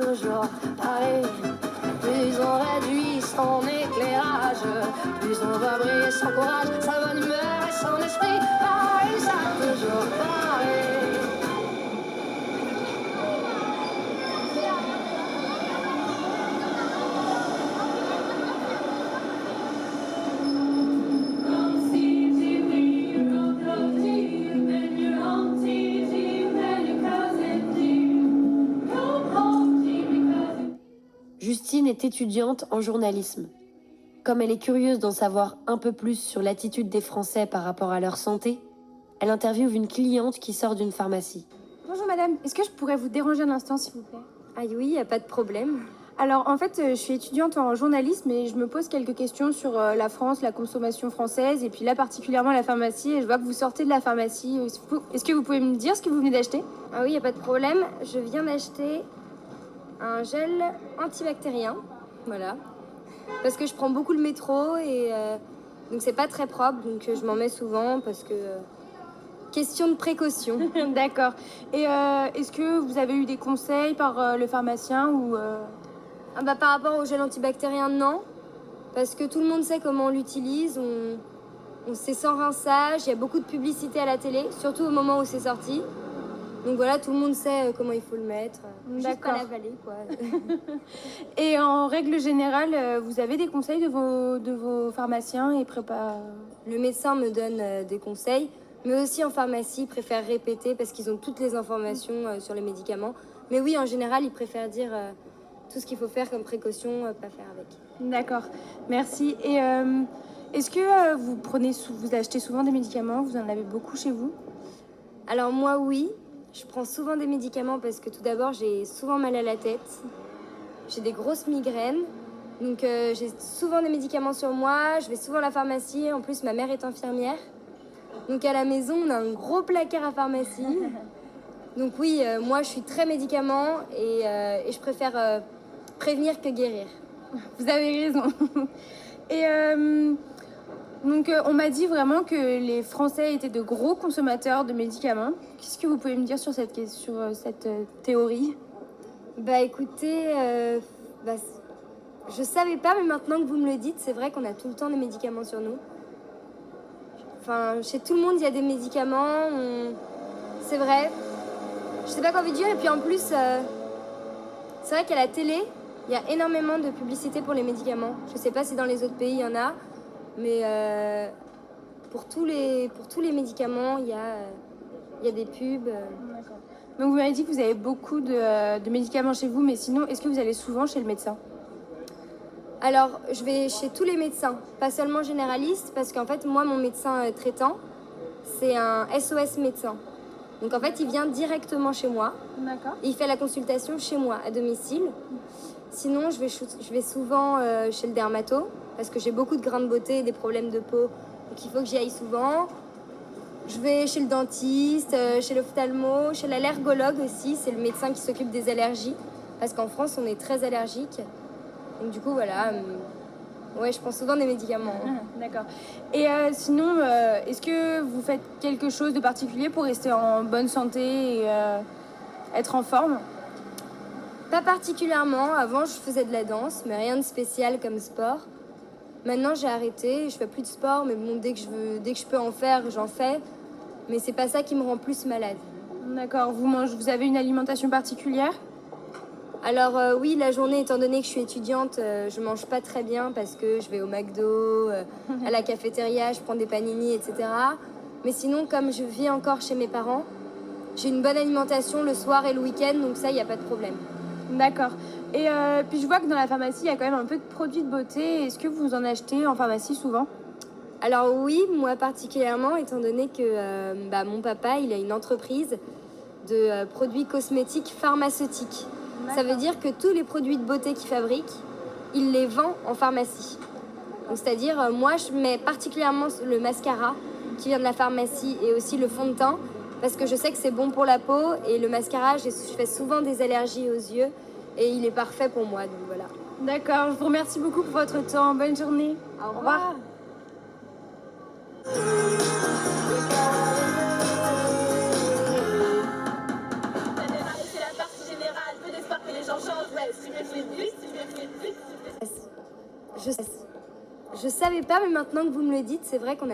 toujours pareil. Plus on réduit son éclairage, plus on va briller son courage, sa bonne humeur et son esprit. Pareil, ça toujours pareil. Justine est étudiante en journalisme. Comme elle est curieuse d'en savoir un peu plus sur l'attitude des Français par rapport à leur santé, elle interviewe une cliente qui sort d'une pharmacie. Bonjour madame, est-ce que je pourrais vous déranger un instant s'il vous plaît? Ah oui, y a pas de problème. Alors en fait, je suis étudiante en journalisme et je me pose quelques questions sur la France, la consommation française et puis là particulièrement la pharmacie. Et je vois que vous sortez de la pharmacie. Est-ce que vous pouvez me dire ce que vous venez d'acheter? Ah oui, y a pas de problème. Je viens d'acheter un gel antibactérien, voilà. Parce que je prends beaucoup le métro et donc c'est pas très propre, donc je m'en mets souvent parce que... question de précaution. D'accord. Et est-ce que vous avez eu des conseils par le pharmacien ou Ah bah, par rapport au gel antibactérien, non. Parce que tout le monde sait comment on l'utilise. On sait sans rinçage. Il y a beaucoup de publicité à la télé, surtout au moment où c'est sorti. Donc voilà, tout le monde sait comment il faut le mettre. Juste pas l'avaler, quoi. Et en règle générale, vous avez des conseils de vos pharmaciens et Le médecin me donne des conseils, mais aussi en pharmacie, ils préfèrent répéter parce qu'ils ont toutes les informations sur les médicaments. Mais oui, en général, ils préfèrent dire tout ce qu'il faut faire comme précaution, pas faire avec. D'accord, merci. Et est-ce que vous achetez souvent des médicaments? Vous en avez beaucoup chez vous? Alors moi, oui. Je prends souvent des médicaments parce que tout d'abord, j'ai souvent mal à la tête. J'ai des grosses migraines. Donc j'ai souvent des médicaments sur moi. Je vais souvent à la pharmacie. En plus, ma mère est infirmière. Donc à la maison, on a un gros placard à pharmacie. Donc oui, moi, je suis très médicament et je préfère prévenir que guérir. Vous avez raison. Et donc on m'a dit vraiment que les Français étaient de gros consommateurs de médicaments. Qu'est-ce que vous pouvez me dire sur cette théorie? Bah écoutez, je savais pas, mais maintenant que vous me le dites, c'est vrai qu'on a tout le temps des médicaments sur nous. Enfin, chez tout le monde, il y a des médicaments. C'est vrai. Je sais pas quoi vous dire. Et puis en plus, c'est vrai qu'à la télé, il y a énormément de publicité pour les médicaments. Je sais pas si dans les autres pays, il y en a. Mais pour tous les médicaments, il y a des pubs. D'accord. Donc vous m'avez dit que vous avez beaucoup de médicaments chez vous, mais sinon, est-ce que vous allez souvent chez le médecin? Alors, je vais chez tous les médecins, pas seulement généralistes, parce qu'en fait, moi, mon médecin traitant, c'est un SOS médecin. Donc en fait, il vient directement chez moi. D'accord. Et il fait la consultation chez moi, à domicile. Sinon, je vais souvent chez le dermato, parce que j'ai beaucoup de grains de beauté et des problèmes de peau. Donc il faut que j'y aille souvent. Je vais chez le dentiste, chez l'ophtalmo, chez l'allergologue aussi. C'est le médecin qui s'occupe des allergies. Parce qu'en France, on est très allergique. Donc du coup, voilà. Ouais, je prends souvent des médicaments. D'accord. Et sinon, est-ce que vous faites quelque chose de particulier pour rester en bonne santé et être en forme? Pas particulièrement. Avant, je faisais de la danse, mais rien de spécial comme sport. Maintenant, j'ai arrêté. Je fais plus de sport, mais bon, dès que je peux en faire, j'en fais. Mais c'est pas ça qui me rend plus malade. D'accord. Vous avez une alimentation particulière? Alors oui, la journée, étant donné que je suis étudiante, je mange pas très bien parce que je vais au McDo, à la cafétéria, je prends des panini, etc. Mais sinon, comme je vis encore chez mes parents, j'ai une bonne alimentation le soir et le week-end, donc ça, il n'y a pas de problème. D'accord. Et puis je vois que dans la pharmacie, il y a quand même un peu de produits de beauté. Est-ce que vous en achetez en pharmacie souvent? Alors oui, moi particulièrement, étant donné que mon papa, il a une entreprise de produits cosmétiques pharmaceutiques. Ça veut dire que tous les produits de beauté qu'il fabrique, il les vend en pharmacie. Donc c'est-à-dire, moi, je mets particulièrement le mascara qui vient de la pharmacie et aussi le fond de teint parce que je sais que c'est bon pour la peau et le mascara, je fais souvent des allergies aux yeux et il est parfait pour moi, donc voilà. D'accord, je vous remercie beaucoup pour votre temps. Bonne journée. Au revoir. C'est la partie générale, peu d'espoir que les gens changent, ouais. Je savais pas, mais maintenant que vous me le dites, c'est vrai qu'on a